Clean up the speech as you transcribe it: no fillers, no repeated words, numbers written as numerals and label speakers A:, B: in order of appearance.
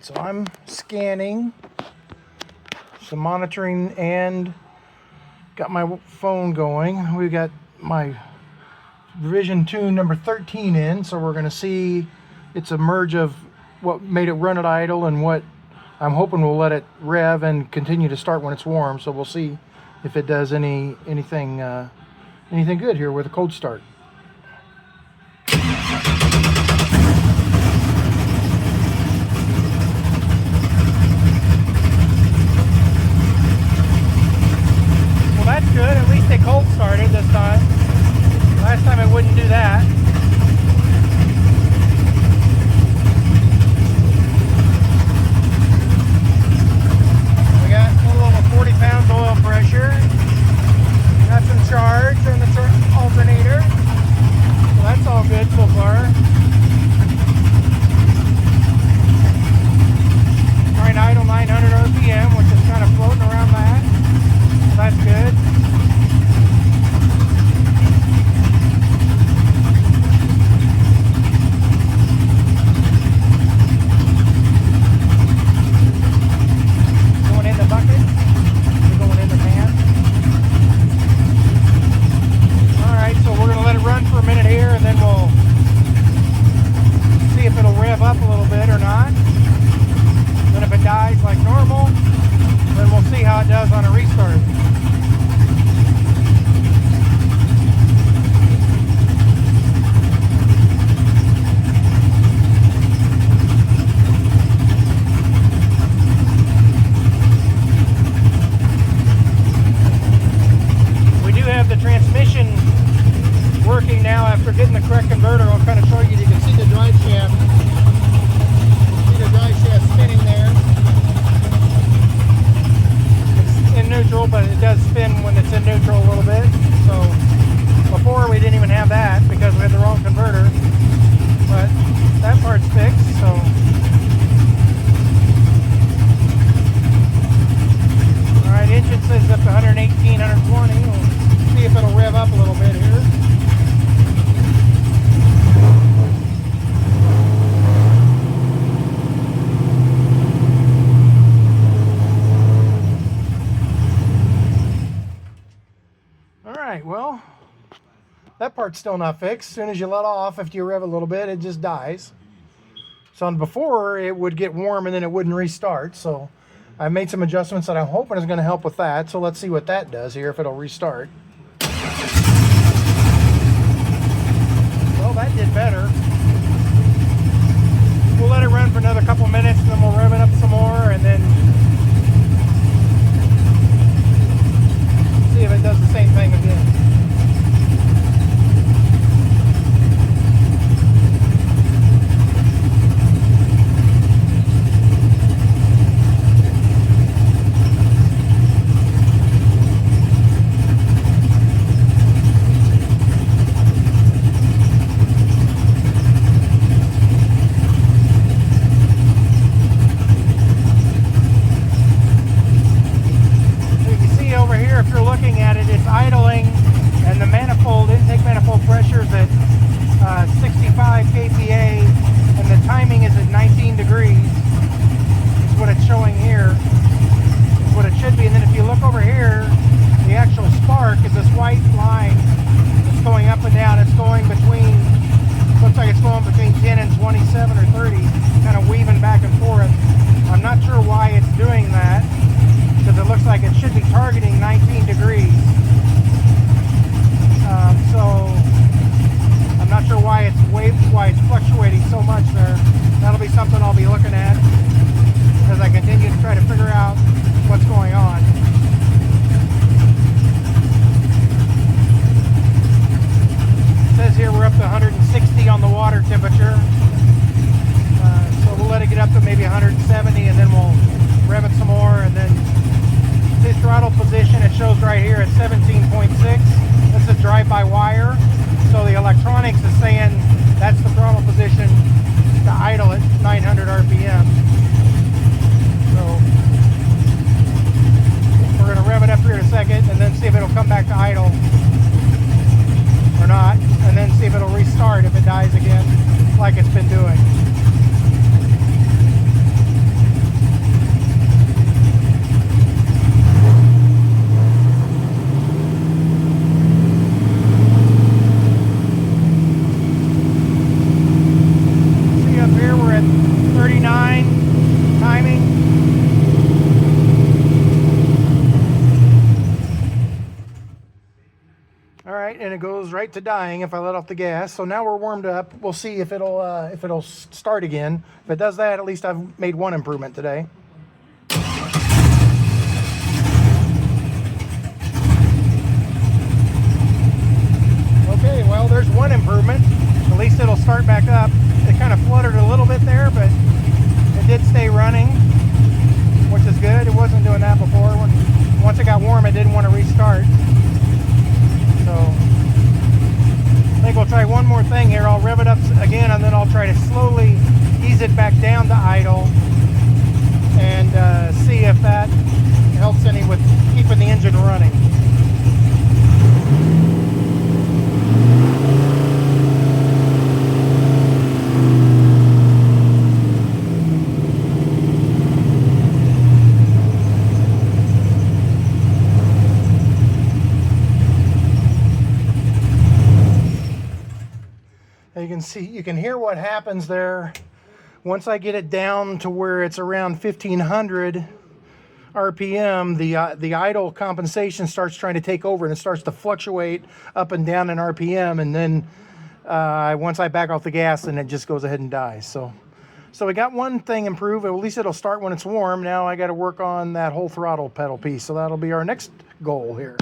A: So I'm scanning, some monitoring, and got my phone going. We've got my revision tune number 13 in, so we're going to see it's a merge of what made it run at idle and what I'm hoping will let it rev and continue to start when it's warm. So we'll see if it does anything good here with a cold start. Well, that's good. At least they cold started this time. Last time it wouldn't do that. We got a little over 40 pounds oil pressure. Got some charge on the alternator. So that's all good so far. Right, idle 900 RPM, which is kind of floating around that. So that's good. Going in the bucket. We're going in the pan. Alright, so we're going to let it run for a minute here and then we'll see if it'll rev up a little bit or not. Then if it dies like normal, then we'll see how it does on a restart. We do have the transmission working now after getting the correct converter. I'll kind of show you. You can see the drive shaft. See the drive shaft spinning there. It's in neutral, but it does spin when it's in neutral a little bit. So before we didn't even have that because we had the wrong converter. But that part's fixed, so. Alright, engine says up to 118, 120. We'll see if it'll rev up a little bit here. Alright, well, that part's still not fixed. As soon as you let off, after you rev a little bit, it just dies. So before, it would get warm and then it wouldn't restart. So I made some adjustments that I'm hoping is going to help with that. So let's see what that does here, if it'll restart. Well, that did better. We'll let it run for another couple minutes and then we'll rev it up some more and then see if it does the same thing again. If you're looking at it, it's idling and the manifold, intake manifold pressure is at 65 kPa and the timing is at 19 degrees is what it's showing here. Is what it should be. And then if you look over here, the actual spark is this white line that's going up and down. It's going between, looks like it's going between 10 and 27 or 30, kind of weaving back and forth. I'm not sure why it's doing that, because it looks like it should be targeting 19 degrees. So I'm not sure why it's fluctuating so much there. That'll be something I'll be looking at as I continue to try to figure out what's going on. It says here we're up to 160 on the water temperature. So we'll let it get up to maybe 170 and then we'll rev it some more and then the throttle position, it shows right here at 17.6. That's a drive-by-wire. So the electronics is saying that's the throttle position to idle at 900 RPM. So we're going to rev it up here in a second and then see if it'll come back to idle or not. And then see if it'll restart if it dies again like it's been doing. and it goes right to dying if I let off the gas. So now we're warmed up. We'll see if it'll start again. If it does that, at least I've made one improvement today. Okay, well, there's one improvement. At least it'll start back up. It kind of fluttered a little bit there, but it did stay running, which is good. It wasn't doing that before. Once it got warm, it didn't want to restart. So I think we'll try one more thing here. I'll rev it up again, and then I'll try to slowly ease it back down to idle and see if that helps any with keeping the engine running. You can see, you can hear what happens there. Once I get it down to where it's around 1500 RPM, the idle compensation starts trying to take over, and it starts to fluctuate up and down in RPM. And then once I back off the gas, then it just goes ahead and dies. So we got one thing improved. At least it'll start when it's warm. Now I got to work on that whole throttle pedal piece. So that'll be our next goal here.